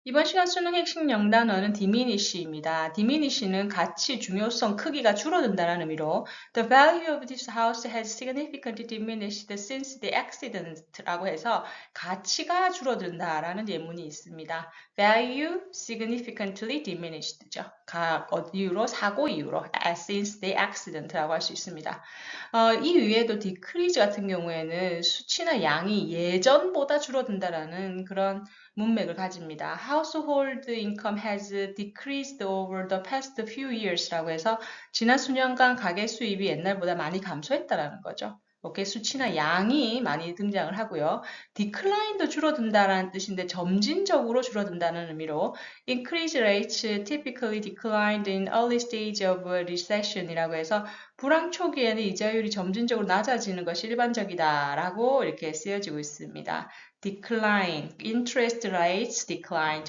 이번 시간 수능 핵심 영단어는 diminish입니다. diminish는 가치, 중요성, 크기가 줄어든다는 의미로 The value of this house has significantly diminished since the accident라고 해서 가치가 줄어든다라는 예문이 있습니다. Value significantly diminished죠. 이유로 사고 이유로 since the accident라고 할 수 있습니다. 이 위에도 decrease 같은 경우에는 수치나 양이 예전보다 줄어든다라는 그런 문맥을 가집니다. Household income has decreased over the past few years라고 해서 지난 수년간 가계 수입이 옛날보다 많이 감소했다라는 거죠. 이렇게 수치나 양이 많이 등장을 하고요. decline도 줄어든다라는 뜻인데 점진적으로 줄어든다는 의미로 increase rates typically declined in early stage of a recession이라고 해서 불황 초기에는 이자율이 점진적으로 낮아지는 것이 일반적이다라고 이렇게 쓰여지고 있습니다. decline, interest rates decline,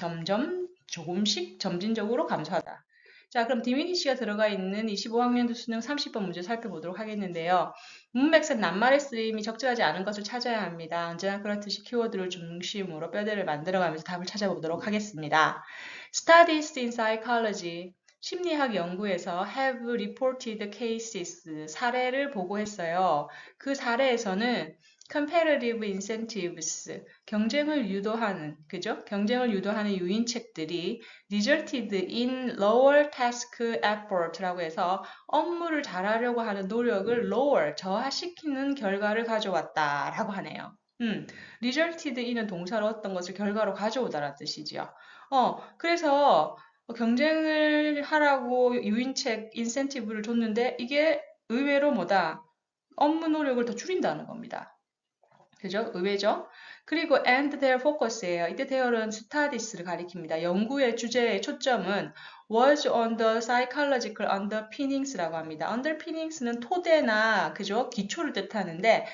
조금씩 점진적으로 감소하다. 자, 그럼 diminish가 들어가 있는 25학년도 수능 30번 문제 살펴보도록 하겠는데요. 문맥상 낱말의 쓰임이 적절하지 않은 것을 찾아야 합니다. 언제나 그렇듯이 키워드를 중심으로 뼈대를 만들어가면서 답을 찾아보도록 하겠습니다. Studies in psychology, 심리학 연구에서 have reported cases, 사례를 보고했어요. 그 사례에서는 competitive incentives, 경쟁을 유도하는, 그죠? 경쟁을 유도하는 유인책들이 resulted in lower task effort라고 해서 업무를 잘하려고 하는 노력을 lower, 저하시키는 결과를 가져왔다라고 하네요. resulted in은 동사로 어떤 것을 결과로 가져오다라는 뜻이지요. 그래서 경쟁을 하라고 유인책, 인센티브를 줬는데 이게 의외로 뭐다? 업무 노력을 더 줄인다는 겁니다. 그죠? 의외죠? 그리고 and their focus예요. 이때 there는 studies를 가리킵니다. 연구의 주제의 초점은 was on the psychological underpinnings라고 합니다. underpinnings는 토대나 그죠? 기초를 뜻하는데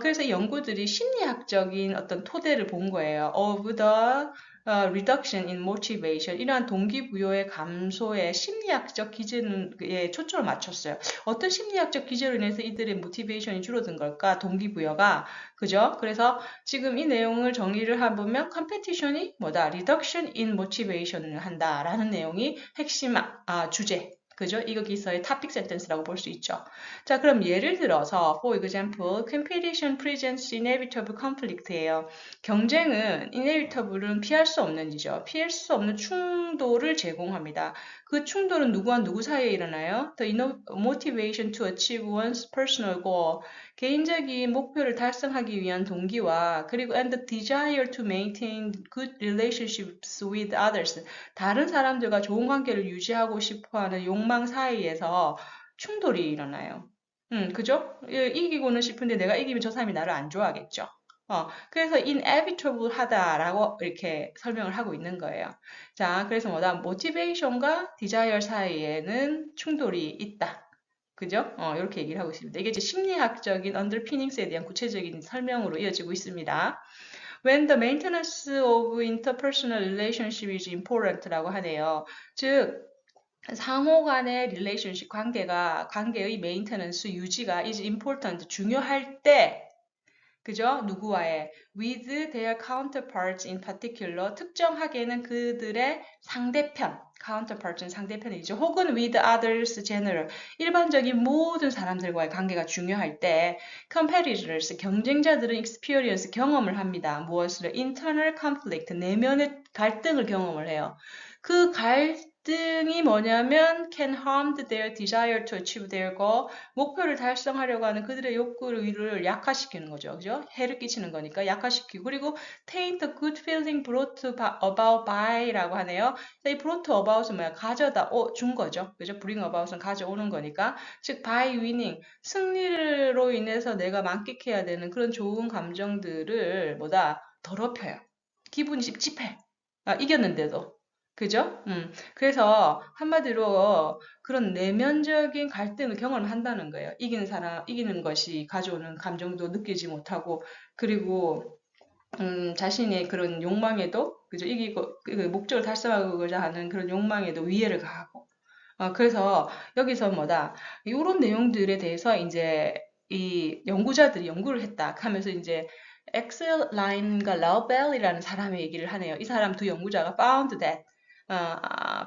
그래서 연구들이 심리학적인 어떤 토대를 본 거예요. of the reduction in motivation 이러한 동기부여의 감소에 심리학적 기제에 초점을 맞췄어요. 어떤 심리학적 기제로 인해서 이들의 모티베이션이 줄어든 걸까? 동기부여가 그죠? 그래서 지금 이 내용을 정리를 해보면 컴페티션이 뭐다? reduction in motivation을 한다라는 내용이 핵심 주제 그죠? 이거 기서의 topic sentence라고 볼 수 있죠. 자, 그럼 예를 들어서 for example, competition presents inevitable conflict예요. 경쟁은 inevitable은 피할 수 없는 이죠. 피할 수 없는 충돌을 제공합니다. 그 충돌은 누구와 누구 사이에 일어나요? The motivation to achieve one's personal goal. 개인적인 목표를 달성하기 위한 동기와 그리고 and the desire to maintain good relationships with others. 다른 사람들과 좋은 관계를 유지하고 싶어하는 욕망 사이에서 충돌이 일어나요. 그죠? 이기고는 싶은데 내가 이기면 저 사람이 나를 안 좋아하겠죠. 그래서 inevitable 하다라고 이렇게 설명을 하고 있는 거예요. 자, 그래서 뭐다? motivation과 desire 사이에는 충돌이 있다. 그죠? 이렇게 얘기를 하고 있습니다. 이게 이제 심리학적인 underpinnings에 대한 구체적인 설명으로 이어지고 있습니다. When the maintenance of interpersonal relationship is important라고 하네요. 즉, 상호 간의 relationship 관계의 maintenance 유지가 is important 중요할 때 그죠? 누구와의 with their counterparts in particular 특정하게는 그들의 상대편 counterpart는 상대편이죠. 혹은 with others general 일반적인 모든 사람들과의 관계가 중요할 때 competitors 경쟁자들은 experience 경험을 합니다. 무엇을? internal conflict 내면의 갈등을 경험을 해요. 그 갈등이 뭐냐면 can harm their desire to achieve their goal 목표를 달성하려고 하는 그들의 욕구를 약화시키는 거죠. 그죠? 해를 끼치는 거니까 약화시키고 그리고 taint a good feeling brought about by라고 하네요. 이 brought about은 뭐야? 가져다 준 거죠. 그죠? bring about은 가져오는 거니까 즉 by winning 승리로 인해서 내가 만끽해야 되는 그런 좋은 감정들을 뭐다? 더럽혀요. 기분이 찝찝해. 이겼는데도. 그죠? 그래서 한마디로 그런 내면적인 갈등을 경험한다는 거예요. 이기는 것이 가져오는 감정도 느끼지 못하고, 그리고, 자신의 그런 욕망에도, 그죠? 그 목적을 달성하고자 하는 그런 욕망에도 위해를 가하고. 그래서 여기서 뭐다? 이런 내용들에 대해서 이제 이 연구자들이 연구를 했다 하면서 이제 엑셀라인과 라우벨이라는 사람의 얘기를 하네요. 이 사람 두 연구자가 found that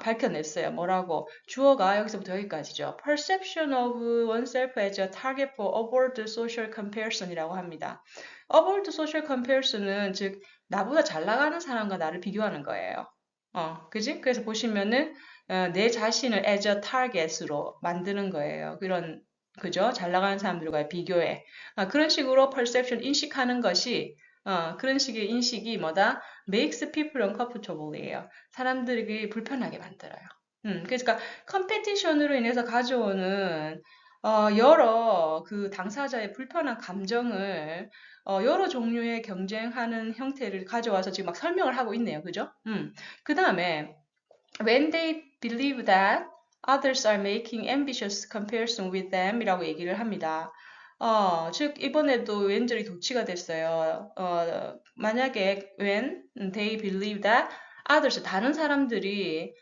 밝혀냈어요. 뭐라고? 주어가 여기서부터 여기까지죠. Perception of oneself as a target for overt social comparison이라고 합니다. overt social comparison은 즉 나보다 잘 나가는 사람과 나를 비교하는 거예요. 그지? 그래서 보시면은 내 자신을 as a target으로 만드는 거예요. 그죠? 잘 나가는 사람들과의 비교해. 그런 식으로 perception 인식하는 것이 그런 식의 인식이 뭐다? makes people uncomfortable이에요. 사람들에게 불편하게 만들어요. 그러니까 컴페티션으로 인해서 가져오는 여러 그 당사자의 불편한 감정을 여러 종류의 경쟁하는 형태를 가져와서 지금 막 설명을 하고 있네요. 그죠? 그 다음에 when they believe that others are making ambitious comparison with them 이라고 얘기를 합니다. 즉 이번에도 왼절이 도치가 됐어요. 만약에 when they believe that others 다른 사람들이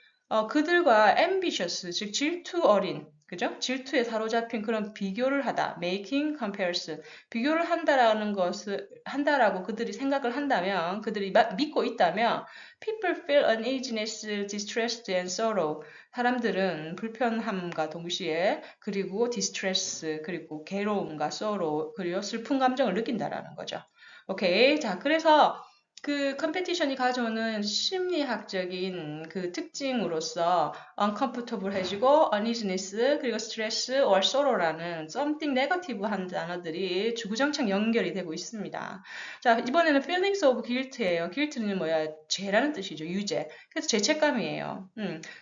그들과 ambitious 즉 질투 어린 그죠? 질투에 사로잡힌 그런 비교를 하다. making comparison. 비교를 한다라고 그들이 생각을 한다면, 그들이 믿고 있다면, people feel uneasiness, distress, and sorrow. 사람들은 불편함과 동시에, 그리고 distress, 그리고 괴로움과 sorrow, 그리고 슬픈 감정을 느낀다라는 거죠. 오케이. 자, 그래서 그 컴페티션이 가져오는 심리학적인 그 특징으로서 uncomfortable 해지고 uneasiness 그리고 stress or sorrow라는 something negative한 단어들이 주구장창 연결이 되고 있습니다. 자, 이번에는 feelings of guilt예요. guilt는 뭐야? 죄라는 뜻이죠. 유죄. 그래서 죄책감이에요.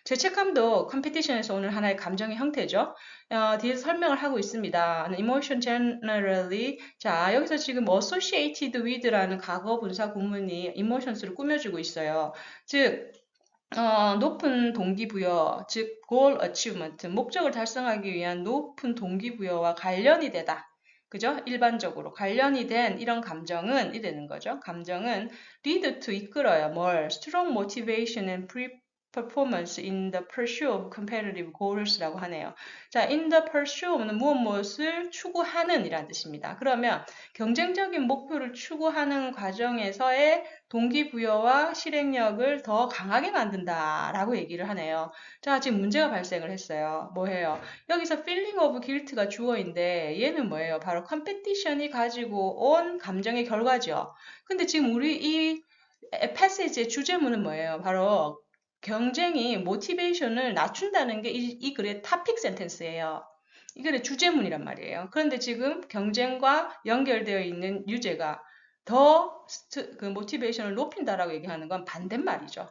죄책감도 컴페티션에서 오는 하나의 감정의 형태죠. 뒤에서 설명을 하고 있습니다. emotion generally. 자, 여기서 지금 associated with라는 과거 분사 구문이 emotions를 꾸며주고 있어요. 즉, 높은 동기부여, 즉 goal achievement, 목적을 달성하기 위한 높은 동기부여와 관련이 되다. 그죠? 일반적으로 관련이 된 이런 감정은 이되는 거죠. 감정은 lead to 이끌어요. 뭘? strong motivation and performance in the pursuit of competitive goals라고 하네요. 자, in the pursuit는 무엇을 추구하는 이란 뜻입니다. 그러면 경쟁적인 목표를 추구하는 과정에서의 동기부여와 실행력을 더 강하게 만든다라고 얘기를 하네요. 자, 지금 문제가 발생을 했어요. 뭐예요? 여기서 feeling of guilt가 주어인데 얘는 뭐예요? 바로 컴페티션이 가지고 온 감정의 결과죠. 근데 지금 우리 이 패시지의 주제문은 뭐예요? 바로 경쟁이 모티베이션을 낮춘다는 게 이 글의 토픽 센텐스예요. 이 글의 주제문이란 말이에요. 그런데 지금 경쟁과 연결되어 있는 유제가 더 그 모티베이션을 높인다라고 얘기하는 건 반대말이죠.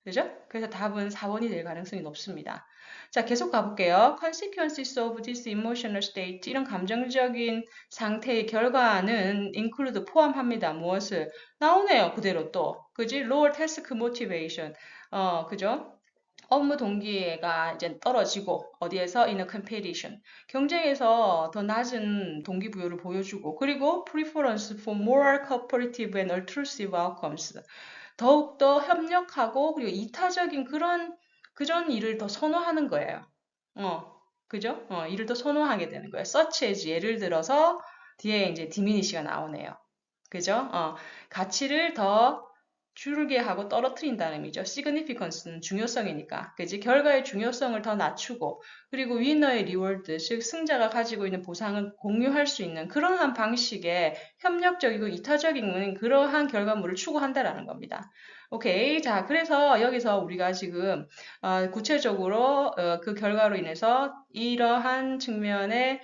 그죠? 그래서 답은 4번이 될 가능성이 높습니다. 자, 계속 가볼게요. Consequences of this emotional state. 이런 감정적인 상태의 결과는 include 포함합니다. 무엇을? 나오네요. 그대로 또. 그지? Lower task motivation. 그죠? 업무 동기가 이제 떨어지고 어디에서 in a competition 경쟁에서 더 낮은 동기부여를 보여주고 그리고 preference for more cooperative and altruive outcomes 더욱더 협력하고 그리고 이타적인 그런 일을 더 선호하는 거예요. 그죠? 일을 더 선호하게 되는 거예요. such as 예를 들어서 뒤에 이제 diminish가 나오네요. 그죠? 가치를 더 줄게 하고 떨어뜨린다는 의미죠. significance는 중요성이니까. 그지? 결과의 중요성을 더 낮추고, 그리고 위너의 리워드, 즉 승자가 가지고 있는 보상을 공유할 수 있는 그러한 방식의 협력적이고 이타적인 그러한 결과물을 추구한다라는 겁니다. 오케이. 자, 그래서 여기서 우리가 지금 구체적으로 그 결과로 인해서 이러한 측면의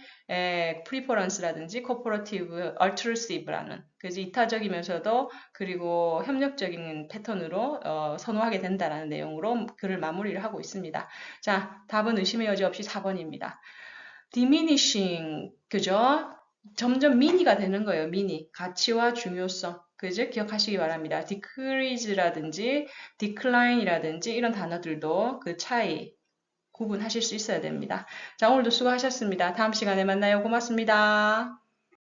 preference라든지 cooperative, altruive라는 그지 이타적이면서도 그리고 협력적인 패턴으로 선호하게 된다라는 내용으로 글을 마무리를 하고 있습니다. 자, 답은 의심의 여지 없이 4번입니다. diminishing, 그죠? 점점 미니가 되는 거예요. 미니. 가치와 중요성. 그죠? 기억하시기 바랍니다. decrease라든지 decline이라든지 이런 단어들도 그 차이 구분하실 수 있어야 됩니다. 자, 오늘도 수고하셨습니다. 다음 시간에 만나요. 고맙습니다.